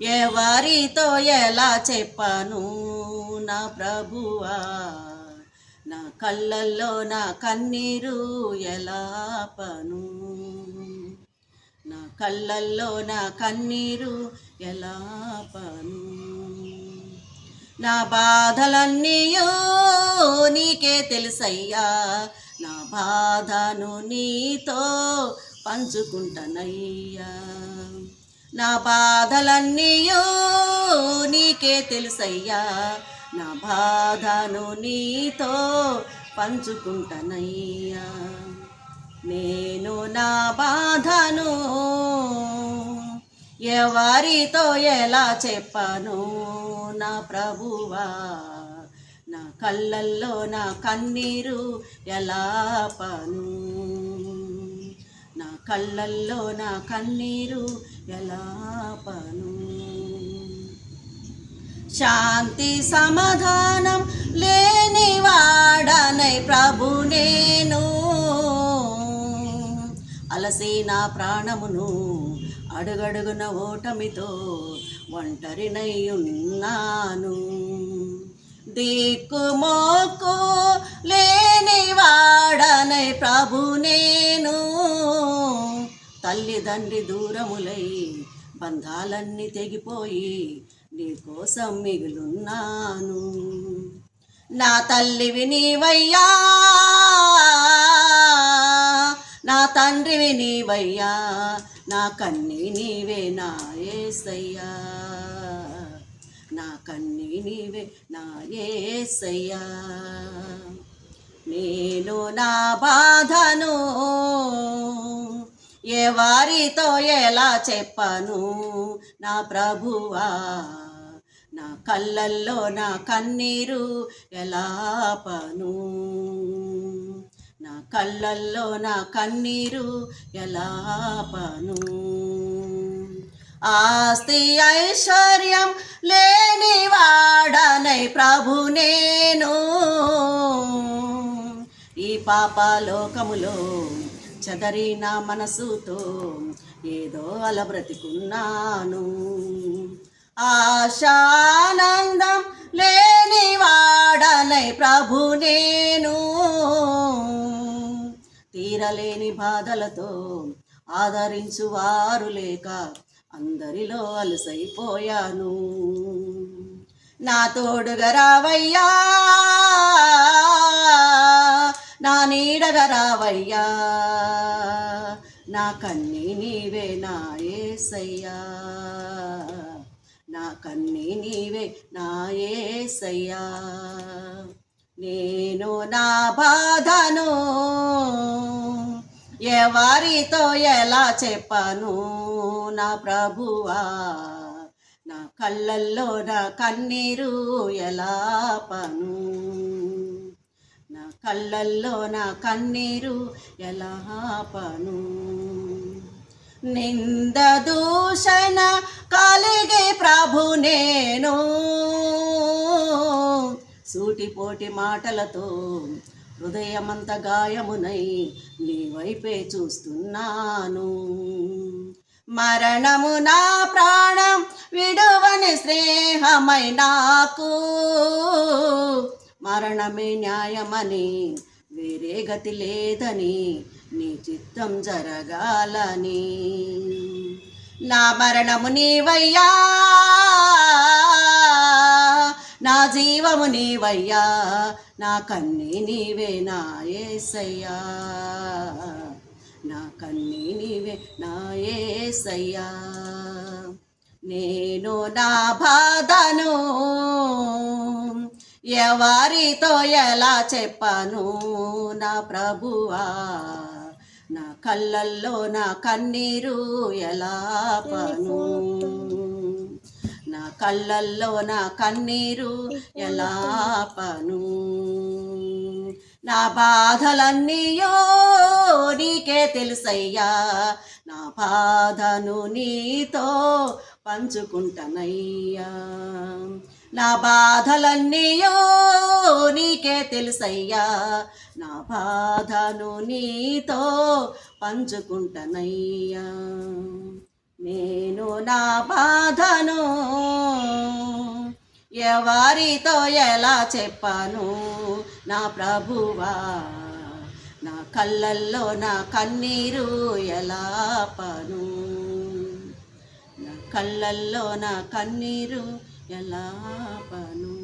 ఎవరితో ఎలా చెప్పను నా ప్రభువా, నా కళ్ళల్లో నా కన్నీరు ఎలా పను, నా కళ్ళల్లో నా కన్నీరు ఎలా పను. నా బాధలన్నీయో నీకే తెలుసయ్యా, నా బాధను నీతో పంచుకుంటానయ్యా. నా బాధలన్నీయో నీకే తెలుసయ్యా, నా బాధను నీతో పంచుకుంటానయ్యా. నేను నా బాధను ఎవరితో ఎలా చెప్పను నా ప్రభువా, నా కళ్ళల్లో నా కన్నీరు ఎలా పను, నా కళ్ళల్లో నా కన్నీరు ఎలా పను. శాంతి సమాధానం లేని వాడనై ప్రభు నేను, అలసి నా ప్రాణమును అడుగడుగున ఓటమితో ఒంటరినై ఉన్నాను. దిక్కుమోకు లేని వాడనై ప్రభు నేను, తల్లిదండ్రి దూరములై బంధాలన్నీ తెగిపోయి నీ కోసం మిగులున్నాను. నా తల్లివి నీవయ్యా, నా తండ్రివి నీవయ్యా, నా కన్నీ నీవే నా యేసయ్యా, నా కన్నీ నీవే నా యేసయ్యా. నేను నా బాధను ఎవరితో ఎలా చెప్పను నా ప్రభువా, నా కళ్ళల్లో నా కన్నీరు ఎలా పను, నా కళ్ళల్లో నా కన్నీరు ఎలా పను. ఆస్తి ఐశ్వర్యం లేని వాడనై ప్రభు నేను, ఈ పాపలోకములో చెదరిన మనసుతో ఏదో అల బ్రతికున్నాను. ఆశానందం లేని వాడనై ప్రభు నేను, తీరలేని బాధలతో ఆదరించువారు లేక అందరిలో అలసైపోయాను. నా తోడుగా రావయ్యా, నా నీడగా రావయ్యా, నా కన్నీ నీవే నా యేసయ్యా, నా కన్నీ నీవే నా యేసయ్యా. నేను నా బాధను ఎవరితో ఎలా చెప్పను నా ప్రభువా, నా కళ్ళల్లో నా కన్నీరు ఎలా పను, నా కళ్ళల్లో నా కన్నీరు ఎలా పను. నింద దూషణ కలిగి ప్రభు నేను, సూటిపోటి మాటలతో హృదయమంత గాయమునై నీ వైపే చూస్తున్నాను. మరణము నా ప్రాణం విడువని స్నేహమై నాకు, మరణమే న్యాయమని వేరే గతి లేదని నీ చిత్తం జరగాలని. నా మరణము నీవయ్యా, నా జీవము నీవయ్యా, నా కన్నీ నీవే నా యేసయ్యా, నా కన్నీ నీవే నా యేసయ్యా. నేను నా బాధను ఎవరితో ఎలా చెప్పను నా ప్రభువా, నా కళ్ళల్లో నా కన్నీరు ఎలా పను, నా కళ్ళల్లో నా కన్నీరు ఎలా పను. నా బాధలన్నీయో నీకే తెలుసయ్యా, నా బాధను నీతో పంచుకుంటానయ్యా. నా బాధలన్నీయో నీకే తెలుసయ్యా, నా బాధను నీతో పంచుకుంటానయ్యా. నేను నా బాధను ఎవరితో ఎలా చెప్పాను నా ప్రభువా, నా కళ్ళల్లో నా కన్నీరు ఎలా ఆపను, నా కళ్ళల్లో నా కన్నీరు ఎలా ఆపను.